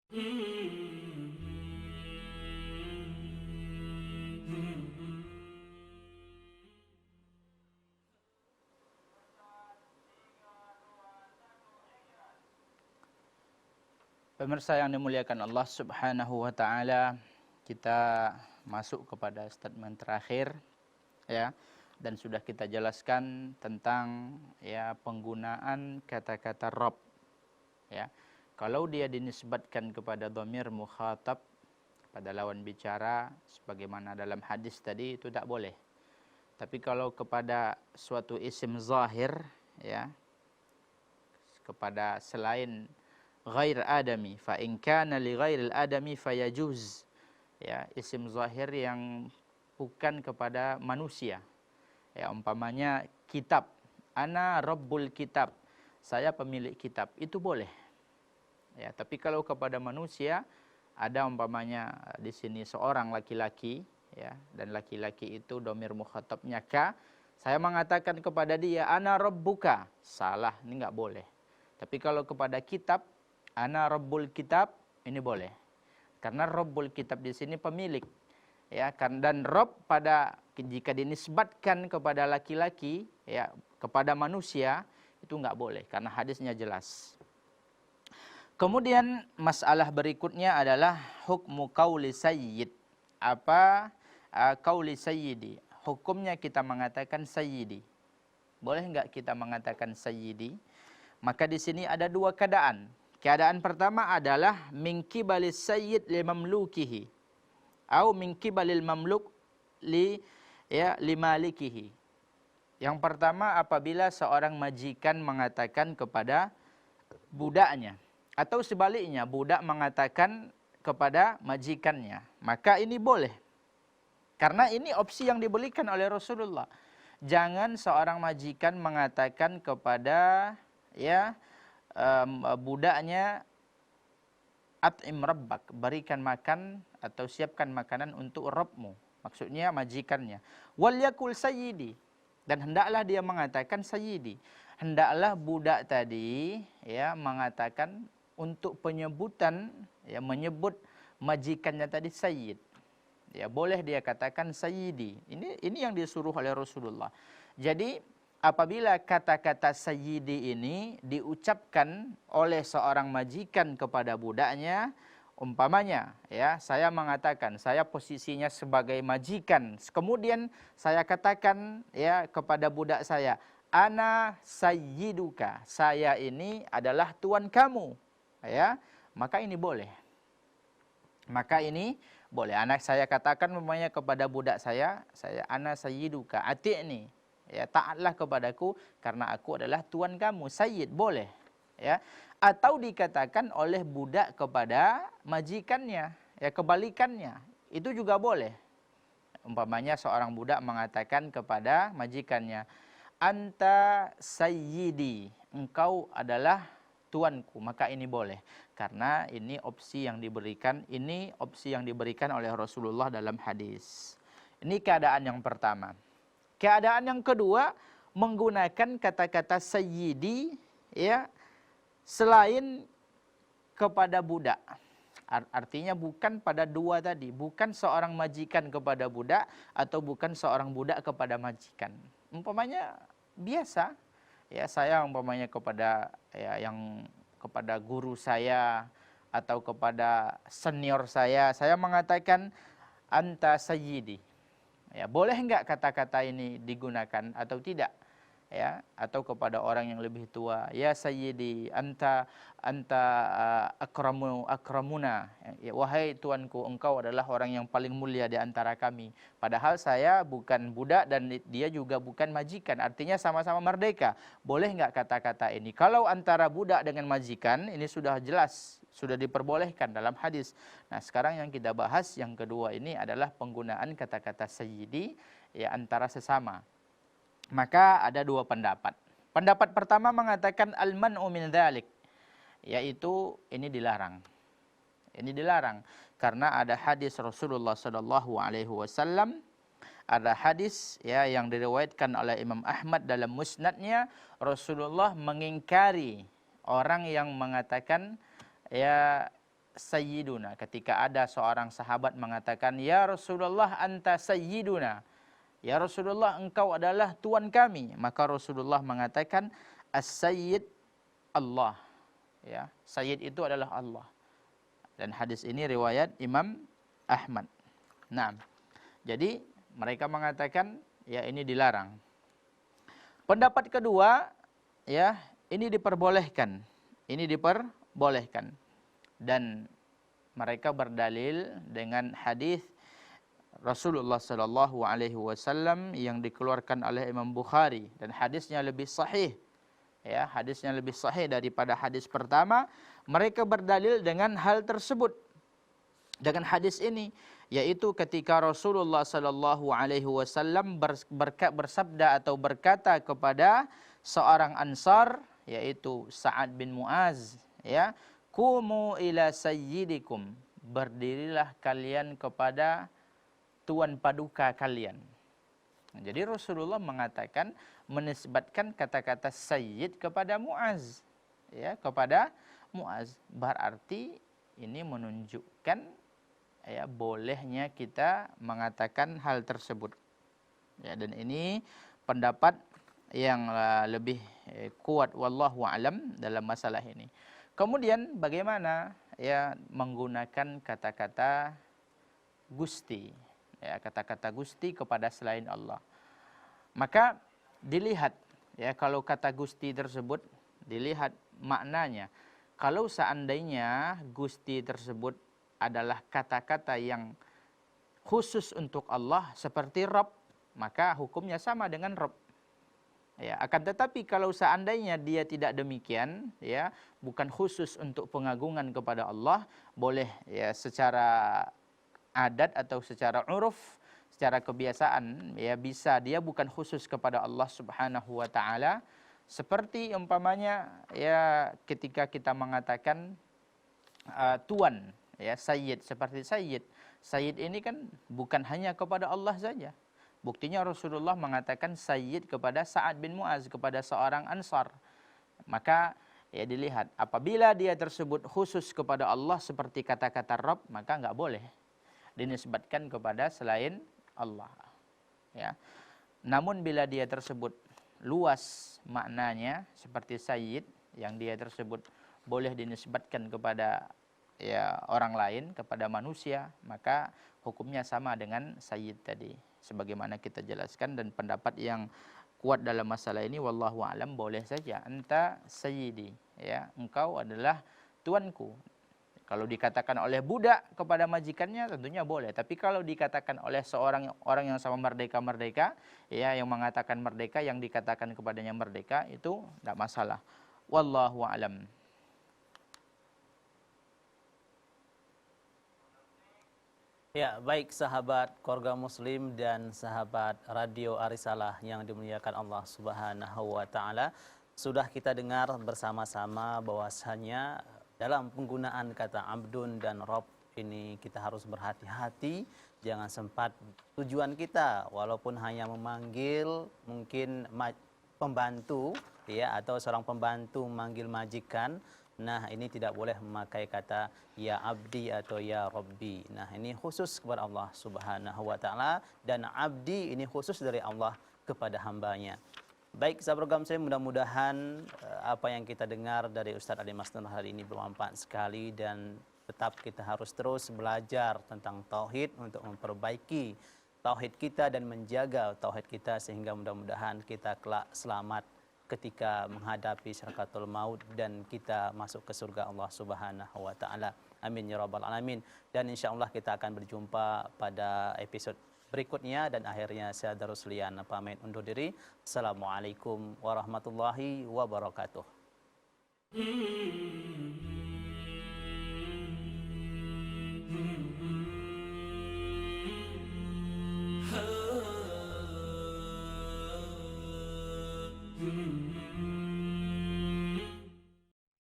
Pemirsa yang dimuliakan Allah Subhanahu wa taala, kita masuk kepada statement terakhir ya, dan sudah kita jelaskan tentang ya penggunaan kata-kata Rabb ya. Kalau dia dinisbatkan kepada dhamir mukhatab, pada lawan bicara sebagaimana dalam hadis tadi, itu tak boleh. Tapi kalau kepada suatu isim zahir ya, kepada selain ghair adami, fa in kana li ghairil adami fayajuz, ya, isim zahir yang bukan kepada manusia, ya, umpamanya kitab, ana rabbul kitab, saya pemilik kitab, itu boleh ya. Tapi kalau kepada manusia, ada umpamanya di sini seorang laki-laki ya, dan laki-laki itu dhamir mukhatabnya ka, saya mengatakan kepada dia ana rabbuka, salah, ini enggak boleh. Tapi kalau kepada kitab, ana rabbul kitab, ini boleh. Karena rabbul kitab di sini pemilik. Ya, kan, dan rabb pada jika dinisbatkan kepada laki-laki ya, kepada manusia, itu enggak boleh karena hadisnya jelas. Kemudian masalah berikutnya adalah hukmu qauli sayyid. Apa qauli sayyidi? Hukumnya kita mengatakan sayyidi. Boleh enggak kita mengatakan sayyidi? Maka di sini ada dua keadaan. Keadaan pertama adalah min qibalis sayyid li mamlukihi, atau min qibalil mamluk li malikihi. Yang pertama apabila seorang majikan mengatakan kepada budaknya, atau sebaliknya budak mengatakan kepada majikannya, maka ini boleh. Karena ini opsi yang diberikan oleh Rasulullah. Jangan seorang majikan mengatakan kepada budaknya at'im rabbak, berikan makan atau siapkan makanan untuk Rabbmu, maksudnya majikannya. Wal yakul sayyidi, dan hendaklah dia mengatakan sayyidi. Hendaklah budak tadi ya mengatakan untuk penyebutan, ya, menyebut majikannya tadi sayyid. Ya, boleh dia katakan sayyidi. Ini yang disuruh oleh Rasulullah. Jadi apabila kata-kata sayyidi ini diucapkan oleh seorang majikan kepada budaknya, umpamanya ya, saya mengatakan saya posisinya sebagai majikan, kemudian saya katakan ya kepada budak saya, ana sayyiduka, saya ini adalah tuan kamu ya, maka ini boleh. Maka ini boleh. Anak saya katakan umpamanya kepada budak saya ana sayyiduka, ati'ni, ya, taatlah kepadaku karena aku adalah tuan kamu, sayyid, boleh ya. Atau dikatakan oleh budak kepada majikannya, ya, kebalikannya, itu juga boleh. Umpamanya seorang budak mengatakan kepada majikannya, anta sayyidi, engkau adalah tuanku, maka ini boleh. Karena ini opsi yang diberikan, oleh Rasulullah dalam hadis. Ini keadaan yang pertama. Keadaan yang kedua, menggunakan kata-kata sayyidi ya selain kepada budak. Artinya bukan pada dua tadi, bukan seorang majikan kepada budak atau bukan seorang budak kepada majikan. Umpamanya biasa ya, saya umpamanya kepada kepada guru saya atau kepada senior saya mengatakan anta sayyidi. Ya, boleh enggak kata-kata ini digunakan atau tidak? Ya, atau kepada orang yang lebih tua, ya sayyidi, anta akramuna, ya, wahai tuanku, engkau adalah orang yang paling mulia di antara kami. Padahal saya bukan budak dan dia juga bukan majikan, artinya sama-sama merdeka. Boleh enggak kata-kata ini? Kalau antara budak dengan majikan, ini sudah jelas, sudah diperbolehkan dalam hadis. Nah, sekarang yang kita bahas yang kedua ini adalah penggunaan kata-kata sayyidi ya antara sesama. Maka ada dua pendapat. Pendapat pertama mengatakan al-man'u min dzalik, yaitu ini dilarang. Ini dilarang karena ada hadis Rasulullah sallallahu alaihi wasallam, ada hadis ya yang diriwayatkan oleh Imam Ahmad dalam musnadnya, Rasulullah mengingkari orang yang mengatakan ya sayyiduna. Ketika ada seorang sahabat mengatakan, ya Rasulullah anta sayyiduna, ya Rasulullah engkau adalah tuan kami, maka Rasulullah mengatakan as-sayyid Allah, ya, sayyid itu adalah Allah. Dan hadis ini riwayat Imam Ahmad. Nah, jadi mereka mengatakan ya ini dilarang. Pendapat kedua, ya, ini diperbolehkan. Ini diperbolehkan. Dan mereka berdalil dengan hadis Rasulullah sallallahu alaihi wasallam yang dikeluarkan oleh Imam Bukhari, dan hadisnya lebih sahih. Ya, hadisnya lebih sahih daripada hadis pertama. Mereka berdalil dengan hal tersebut, dengan hadis ini, yaitu ketika Rasulullah sallallahu alaihi wasallam bersabda atau berkata kepada seorang Ansar, yaitu Sa'ad bin Mu'az, ya, kumu ila sayyidikum, berdirilah kalian kepada tuan paduka kalian. Jadi Rasulullah mengatakan, menisbatkan kata-kata sayyid kepada Mu'az, ya, kepada Mu'az. Berarti ini menunjukkan ya bolehnya kita mengatakan hal tersebut. Ya, dan ini pendapat yang lebih kuat wallahu alam dalam masalah ini. Kemudian bagaimana ya menggunakan kata-kata Gusti, ya, kata-kata Gusti kepada selain Allah. Maka dilihat ya, kalau kata Gusti tersebut dilihat maknanya. Kalau seandainya Gusti tersebut adalah kata-kata yang khusus untuk Allah seperti Rabb, maka hukumnya sama dengan Rabb. Ya, akan tetapi kalau seandainya dia tidak demikian, ya, bukan khusus untuk pengagungan kepada Allah, boleh ya secara adat atau secara uruf, secara kebiasaan, ya bisa dia bukan khusus kepada Allah Subhanahu wa taala. Seperti umpamanya ya ketika kita mengatakan tuan, ya, sayyid, seperti sayyid. Sayyid ini kan bukan hanya kepada Allah saja. Buktinya Rasulullah mengatakan sayyid kepada Sa'ad bin Mu'az, kepada seorang Ansar. Maka ya dilihat, apabila dia tersebut khusus kepada Allah seperti kata-kata Rabb, maka enggak boleh dinisbatkan kepada selain Allah. Ya. Namun bila dia tersebut luas maknanya seperti sayyid, yang dia tersebut boleh dinisbatkan kepada ya orang lain, kepada manusia, maka hukumnya sama dengan sayyid tadi. Sebagaimana kita jelaskan, dan pendapat yang kuat dalam masalah ini wallahu alam, boleh saja anta sayyidi, ya, engkau adalah tuanku. Kalau dikatakan oleh budak kepada majikannya tentunya boleh, tapi kalau dikatakan oleh seorang orang yang sama merdeka, ya, yang mengatakan merdeka, yang dikatakan kepadanya merdeka, itu tidak masalah. Wallahu alam. Ya, baik sahabat keluarga muslim dan sahabat Radio Arisalah yang dimuliakan Allah Subhanahu wa taala. Sudah kita dengar bersama-sama bahwasanya dalam penggunaan kata abdun dan rob ini kita harus berhati-hati, jangan sempat tujuan kita walaupun hanya memanggil mungkin pembantu, ya, atau seorang pembantu memanggil majikan. Nah, ini tidak boleh memakai kata ya abdi atau ya rabbi. Nah, ini khusus kepada Allah Subhanahu wa taala, dan abdi ini khusus dari Allah kepada hambanya. Baik, sahabat program saya, mudah-mudahan apa yang kita dengar dari Ustadz Ali Masnun hari ini bermanfaat sekali, dan tetap kita harus terus belajar tentang tauhid untuk memperbaiki tauhid kita dan menjaga tauhid kita, sehingga mudah-mudahan kita kelak selamat ketika menghadapi syarakatul maut dan kita masuk ke surga Allah Subhanahu wa taala. Amin ya rabbal alamin. Dan insyaallah kita akan berjumpa pada episode berikutnya, dan akhirnya saya Daruslian pamit undur diri. Assalamualaikum warahmatullahi wabarakatuh.